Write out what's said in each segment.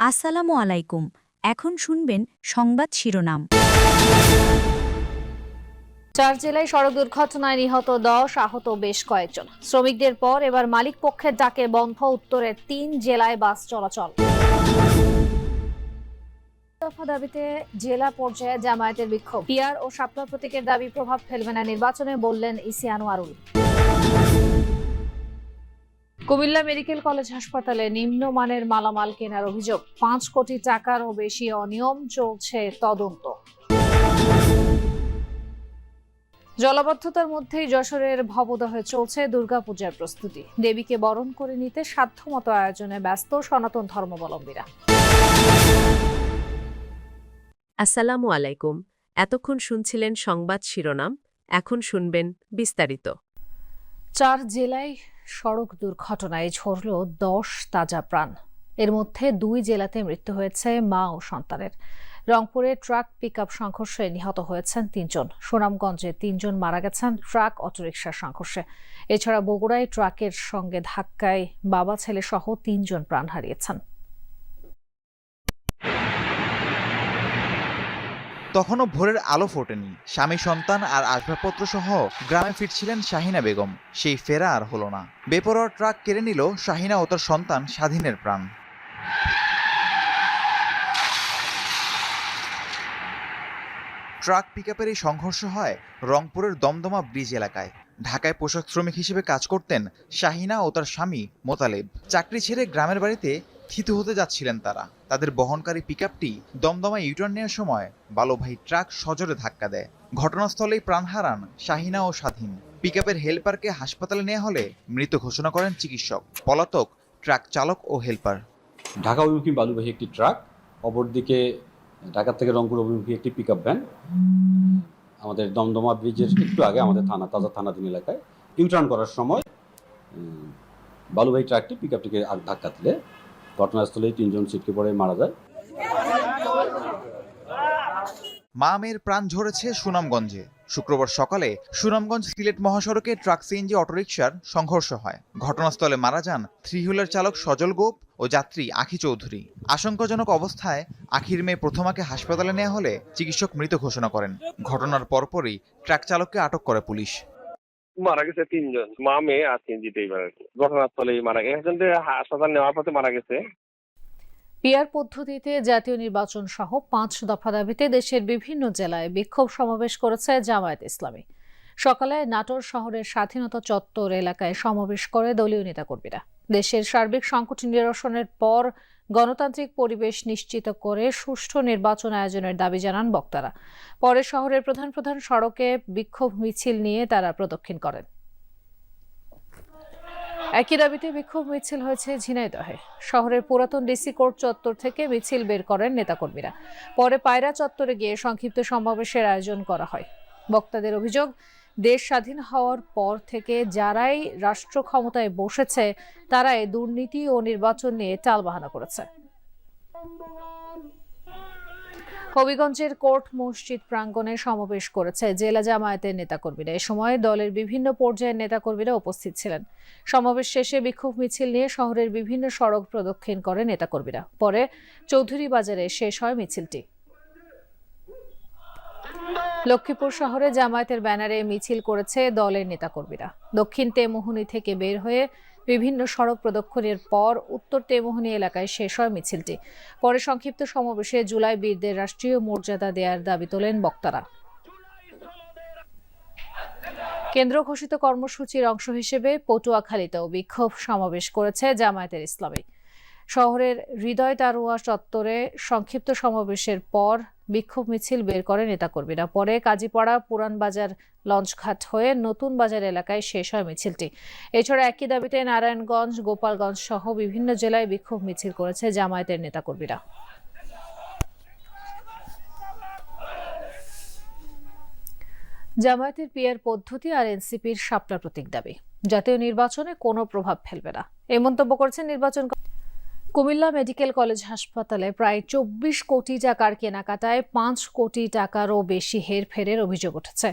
আসসালামু আলাইকুম। এখন শুনবেন সংবাদ শিরোনাম। 4 জেলায় সড়ক দুর্ঘটনায় নিহত 10, আহত বেশ কয়েকজন। শ্রমিকদের পর এবার মালিক পক্ষের ডাকে বন্ধ উত্তরের 3 জেলায় বাস চলাচল। দফা দাবিতে জেলা পর্যায়ে জামায়াতের বিক্ষোভ। পিআর ও শাপলা প্রতীকের দাবি প্রভাব ফেলবে না নির্বাচনে, বললেন EC Anwarul. Comilla medical college হাসপাতালে নিম্নমানের মালামাল কেনার অভিযোগ। 5 কোটি টাকারও বেশি অনিয়ম, চলছে তদন্ত। জলাবদ্ধতার মধ্যেই যশোরের ভবদহে চলছে দুর্গাপূজার প্রস্তুতি। দেবীকে বরণ করে নিতে সাধ্যমতো আয়োজনে ব্যস্ত সনাতন ধর্মাবলম্বীরা। আসসালামু আলাইকুম। এতক্ষণ শুনছিলেন সংবাদ শিরোনাম, এখন শুনবেন বিস্তারিত। 4 জেলায় সড়ক দুর্ঘটনায় ঝরল 10 তাজা প্রাণ। এর মধ্যে 2 জেলাতে মৃত্যু হয়েছে মা ও সন্তানের। রংপুরে ট্রাক পিকআপ সংঘর্ষে নিহত হয়েছেন 3 জন। সুনামগঞ্জে 3 জন মারা গেছেন ট্রাক অটোরিকশার সংঘর্ষে। এছাড়া বগুড়ায় ট্রাকের সঙ্গে ধাক্কায় বাবা ছেলে সহ 3 জন প্রাণ হারিয়েছেন। তখনও ভোরের আলো ফোটেনি। স্বামী, সন্তান আর আসবাবপত্র সহ গ্রামে ফিরছিলেন শাহিনা বেগম। সেই ফেরা আর হলো না। বেপরোয়া ট্রাক কেড়ে নিল শাহিনা ও তার সন্তান স্বাধীনের প্রাণ। ট্রাক পিকআপের এই সংঘর্ষ হয় রংপুরের দমদমা ব্রিজ এলাকায়। ঢাকায় পোশাক শ্রমিক হিসেবে কাজ করতেন শাহিনা ও তার স্বামী মোতালেব। চাকরি ছেড়ে গ্রামের বাড়িতে থিতু হতে যাচ্ছিলেন তারা। তাদের বহনকারী পিকআপটি দমদমা ইউটার্ন নেওয়ার সময় বালুবাহী ট্রাক সজোরে ধাক্কা দেয়। ঘটনাস্থলেই প্রাণ হারান শাহিনা ও স্বাধীন। পিকআপের হেলপারকে হাসপাতালে নেওয়া হলে মৃত ঘোষণা করেন চিকিৎসক। পলাতক ট্রাক চালক ও হেলপার। ঢাকা অভিমুখী বালুবাহী একটি ট্রাক, অপরদিকে ঢাকা থেকে রংপুর অভিমুখী একটি পিকআপ ভ্যান আমাদের দমদমা ব্রিজের একটু আগে আমাদের তাজা থানাধীন এলাকায় ইউটার্ন করার সময় বালুবাহী ট্রাকটি পিকআপটিকে ধাক্কা দিলে ঘটনাস্থলেই 3 জন ছিটকে পড়ে মারা যায়। মা মেয়ের প্রাণ ঝরেছে সুনামগঞ্জে। শুক্রবার সকালে সুনামগঞ্জ সিলেট মহাসড়কে ট্রাক সিএনজি অটোরিকশার সংঘর্ষ হয়। ঘটনাস্থলে মারা যান 3 হুইলার চালক সজল গোপ ও যাত্রী আখি চৌধুরী। আশঙ্কাজনক অবস্থায় আখির মেয়ে প্রথমাকে হাসপাতালে নেওয়া হলে চিকিৎসক মৃত ঘোষণা করেন। ঘটনার পরপরই ট্রাক চালককে আটক করে পুলিশ। মারা গেছে 3 জন, মা মেয়ে আর সিএনজিতেই মারা গেছে। ঘটনাস্থলেই মারা গেছে। একজনকে হাসপাতাল নেওয়ার পথে মারা গেছে। পিআর পদ্ধতিতে জাতীয় নির্বাচন সহ 5 দফা দাবিতে দেশের বিভিন্ন জেলায় বিক্ষোভ সমাবেশ করেছে জামায়াত ইসলামী। সকালে নাটোর শহরের স্বাধীনতা চত্বর এলাকায় সমাবেশ করে দলীয় নেতাকর্মীরা দেশের সার্বিক সংকট নিরসনের পর গণতান্ত্রিক পরিবেশ নিশ্চিত করে সুষ্ঠু নির্বাচন আয়োজনের দাবি জানান বক্তারা। পরে শহরের প্রধান প্রধান সড়কে বিক্ষোভ মিছিল নিয়ে তারা প্রদক্ষিণ করেন। একই দাবিতে বিক্ষোভ মিছিল হয়েছে ঝিনাইদহে। শহরের পুরাতন ডিসি কোর্ট চত্বর থেকে মিছিল বের করেন নেতাকর্মীরা। পরে পায়রা চত্বরে গিয়ে সংক্ষিপ্ত সমাবেশের আয়োজন করা হয়। বক্তাদের অভিযোগ, দেশ স্বাধীন হওয়ার পর থেকে যারাই রাষ্ট্র ক্ষমতায় বসেছে তারাই দুর্নীতি ও নির্বাচন নিয়ে টালবাহানা করেছে। হবিগঞ্জের কোর্ট মসজিদ প্রাঙ্গণে সমাবেশ করেছে জেলা জামায়াতের নেতাকর্মীরা। এ সময় দলের বিভিন্ন পর্যায়ের নেতাকর্মীরা উপস্থিত ছিলেন। সমাবেশ শেষে বিক্ষোভ মিছিল নিয়ে শহরের বিভিন্ন সড়ক প্রদক্ষিণ করে নেতাকর্মীরা। পরে চৌধুরী বাজারে শেষ হয় মিছিলটি। লক্ষ্মীপুর শহরে জামায়াতের ব্যানারে মিছিল করেছে দলের নেতাকর্মীরা। দক্ষিণ তেমুহুনী থেকে বের হয়ে বিভিন্ন সড়ক প্রদক্ষিণের পর উত্তর তেমুহুনী এলাকায় শেষ হয় মিছিলটি। পরে সংক্ষিপ্ত সমাবেশে জুলাই বীরদের রাষ্ট্রীয় মর্যাদা দেওয়ার দাবি তোলেন বক্তারা। কেন্দ্র ঘোষিত কর্মসূচির অংশ হিসেবে পটুয়াখালীতেও বিক্ষোভ সমাবেশ করেছে জামায়াতের ইসলামী। শহরের হৃদয় তারুয়া চত্বরে সংক্ষিপ্ত সমাবেশের পর বিক্ষোভ মিছিল বের করে নেতাকর্মীরা। পরে কাজীপাড়া, পুরানবাজার, লঞ্চঘাট হয়ে নতুন বাজার এলাকায় শেষ হয় মিছিলটি। এছাড়া একই দাবিতে নারায়ণগঞ্জ, গোপালগঞ্জ সহ বিভিন্ন জেলায় বিক্ষোভ মিছিল করেছে জামায়াতের নেতাকর্মীরা। জামায়াতের পিআর পদ্ধতি আর এনসিপির শাপলা প্রতীক দাবি জাতীয় নির্বাচনে কোনো প্রভাব ফেলবে না, এই মন্তব্য করেছেন নির্বাচন কুমিল্লা মেডিকেল কলেজ হাসপাতালে প্রায় 24 কোটি টাকার কেনাকাটায় 5 কোটি টাকারও বেশি হেরফেরের অভিযোগ উঠেছে।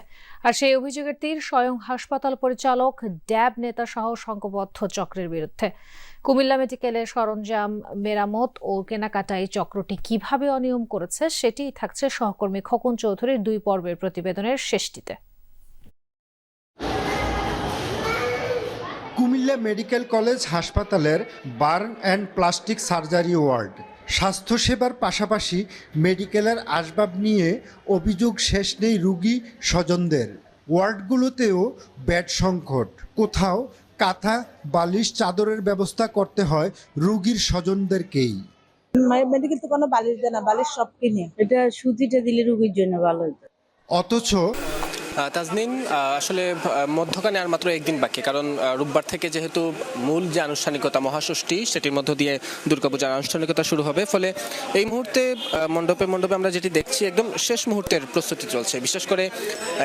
আর সেই অভিযোগের তীর স্বয়ং হাসপাতাল পরিচালক, ড্যাব নেতা সহ সংঘবদ্ধ চক্রের বিরুদ্ধে। কুমিল্লা মেডিকেলের সরঞ্জাম মেরামত ও কেনাকাটায় চক্রটি কিভাবে অনিয়ম করেছে সেটিই থাকছে সহকর্মী খোকন চৌধুরীর 2 পর্বের প্রতিবেদনের শেষটিতে। কুমিল্লা মেডিকেল কলেজ হাসপাতালের burn and plastic surgery ward. স্বাস্থ্যসেবার পাশাপাশি মেডিকেলের আসবাব নিয়ে অভিযোগ শেষ নেই রোগী স্বজনদের। ওয়ার্ডগুলোতেও বেড সংকট, কোথাও কাঁথা, বালিশ, চাদরের ব্যবস্থা করতে হয় রোগীর স্বজনদেরকেই। মেডিকেল তো কোনো বালিশ দেয় না, বালিশ সব কিনে। এটা সুতিটা দিলে রোগীর জন্য ভালো হতো। অথচ তাজনিন, আসলে মধ্যখানে আর মাত্র একদিন বাকি, কারণ রোববার থেকে যেহেতু মূল যে আনুষ্ঠানিকতা মহাষষ্ঠী সেটির মধ্য দিয়ে দুর্গাপূজার আনুষ্ঠানিকতা শুরু হবে, ফলে এই মুহূর্তে মণ্ডপে আমরা যেটি দেখছি একদম শেষ মুহূর্তের প্রস্তুতি চলছে। বিশেষ করে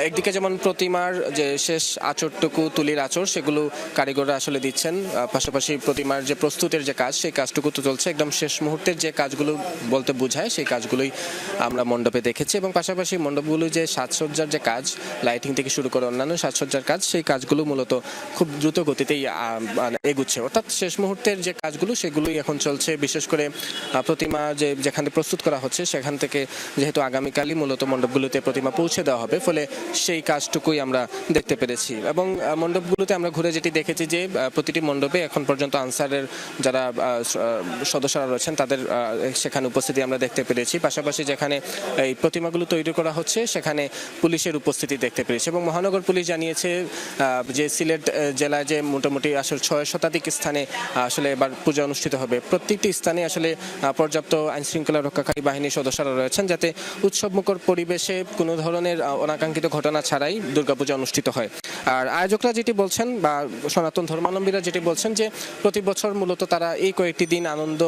একদিকে যেমন প্রতিমার যে শেষ আঁচড়টুকু, তুলির আঁচড়, সেগুলো কারিগররা আসলে দিচ্ছেন, পাশাপাশি প্রতিমার যে প্রস্তুতের যে কাজ সেই কাজটুকু তো চলছে। একদম শেষ মুহূর্তের যে কাজগুলো বলতে বোঝায় সেই কাজগুলোই আমরা মণ্ডপে দেখেছি, এবং পাশাপাশি মণ্ডপগুলো যে সাজসজ্জার যে কাজ, লাইটিং থেকে শুরু করে অন্যান্য সাজসজ্জার কাজ, সেই কাজগুলো মূলত খুব দ্রুত গতিতেই এগুচ্ছে। অর্থাৎ শেষ মুহূর্তের যে কাজগুলো সেগুলোই এখন চলছে। বিশেষ করে প্রতিমা যেখানে প্রস্তুত করা হচ্ছে সেখান থেকে যেহেতু আগামীকালই মূলত মণ্ডপগুলোতে প্রতিমা পৌঁছে দেওয়া হবে, ফলে সেই কাজটুকুই আমরা দেখতে পেরেছি। এবং মণ্ডপগুলোতে আমরা ঘুরে যেটি দেখেছি যে প্রতিটি মণ্ডপে এখন পর্যন্ত আনসারের যারা সদস্যরা রয়েছেন তাদের সেখানে উপস্থিতি আমরা দেখতে পেরেছি। পাশাপাশি যেখানে এই প্রতিমাগুলো তৈরি করা হচ্ছে সেখানে পুলিশের উপস্থিতি দেখতে পেরেছি। এবং মহানগর পুলিশ জানিয়েছে যে সিলেট জেলায় যে মোটামুটি আসলে 6 শতাধিক স্থানে আসলে এবার পূজা অনুষ্ঠিত হবে, প্রত্যেকটি স্থানে আসলে পর্যাপ্ত আইনশৃঙ্খলা রক্ষাকারী বাহিনীর সদস্যরা রয়েছেন, যাতে উৎসবমুখর পরিবেশে কোনো ধরনের অনাকাঙ্ক্ষিত ঘটনা ছাড়াই দুর্গাপূজা অনুষ্ঠিত হয়। আর আয়োজকরা যেটি বলছেন বা সনাতন ধর্মাবলম্বীরা যেটি বলছেন যে প্রতি বছর মূলত তারা এই কয়েকটি দিন আনন্দ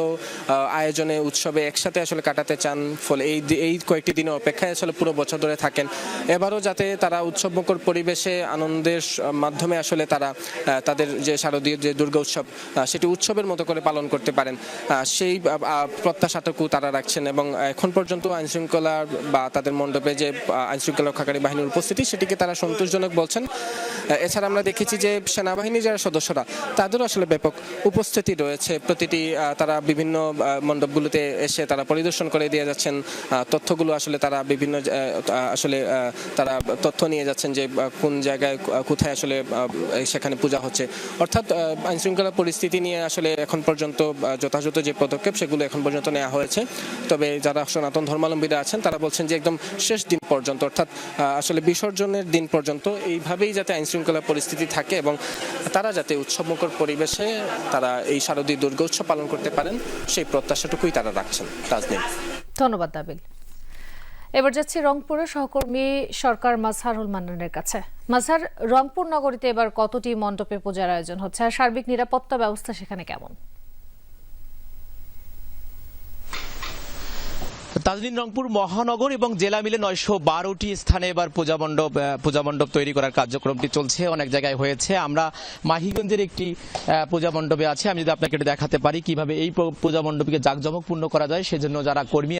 আয়োজনে উৎসবে একসাথে আসলে কাটাতে চান, ফলে এই কয়েকটি দিনের অপেক্ষায় আসলে পুরো বছর ধরে থাকেন। এবারও যাতে তারা উৎসবমুখর পরিবেশে আনন্দের মাধ্যমে আসলে তারা তাদের যে শারদীয় যে দুর্গা উৎসব সেটি উৎসবের মতো করে পালন করতে পারেন, সেই প্রত্যাশাটুকু তারা রাখছেন। এবং এখন পর্যন্ত আইনশৃঙ্খলা বা তাদের মণ্ডপে যে আইনশৃঙ্খলা রক্ষাকারী বাহিনীর উপস্থিতি সেটিকে তারা সন্তোষজনক বলছেন। এছাড়া আমরা দেখেছি যে সেনাবাহিনীর যারা সদস্যরা তাদেরও আসলে ব্যাপক উপস্থিতি রয়েছে। প্রতিটি তারা বিভিন্ন মণ্ডপগুলোতে এসে তারা পরিদর্শন করে দিয়ে যাচ্ছেন তথ্যগুলো, আসলে তারা বিভিন্ন আসলে তারা তথ্য নিয়ে যাচ্ছেন যে কোন জায়গায় কোথায় আসলে সেখানে পূজা হচ্ছে। অর্থাৎ আইনশৃঙ্খলা পরিস্থিতি নিয়ে আসলে এখন পর্যন্ত যথাযথ যে পদক্ষেপ সেগুলো এখন পর্যন্ত নেওয়া হয়েছে। তবে যারা সনাতন ধর্মাবলম্বীরা আছেন তারা বলছেন যে একদম শেষ দিন পর্যন্ত, অর্থাৎ আসলে বিসর্জনের দিন পর্যন্ত এইভাবেই যাতে আইনশৃঙ্খলা পরিস্থিতি থাকে এবং তারা যাতে উৎসবমুখর পরিবেশে তারা এই শারদীয় দুর্গা উৎসব পালন করতে পারেন, সেই প্রত্যাশাটুকুই তারা রাখছেন। তাজনীন, ধন্যবাদ দাবিল। এবার যাচ্ছি রংপুরের সহকর্মী সরকার মাজহারুল মান্নানের কাছে। মাজহার, রংপুর নগরীতে এবার কতটি মণ্ডপে পূজার আয়োজন হচ্ছে আর সার্বিক নিরাপত্তা ব্যবস্থা সেখানে কেমন? তাজনীন, রংপুর মহানগর এবং জেলা মিলে 912টি স্থানে এবার পূজা মণ্ডপ তৈরি করার কার্যক্রমটি চলছে। অনেক জায়গায় হয়েছে। আমরা মাহিগঞ্জের একটি পূজা মণ্ডপে আছি। আমি যদি আপনাকে দেখাতে পারি কিভাবে এই পূজা মণ্ডপকে জাঁকজমকপূর্ণ করা যায়, সেজন্য যারা কর্মী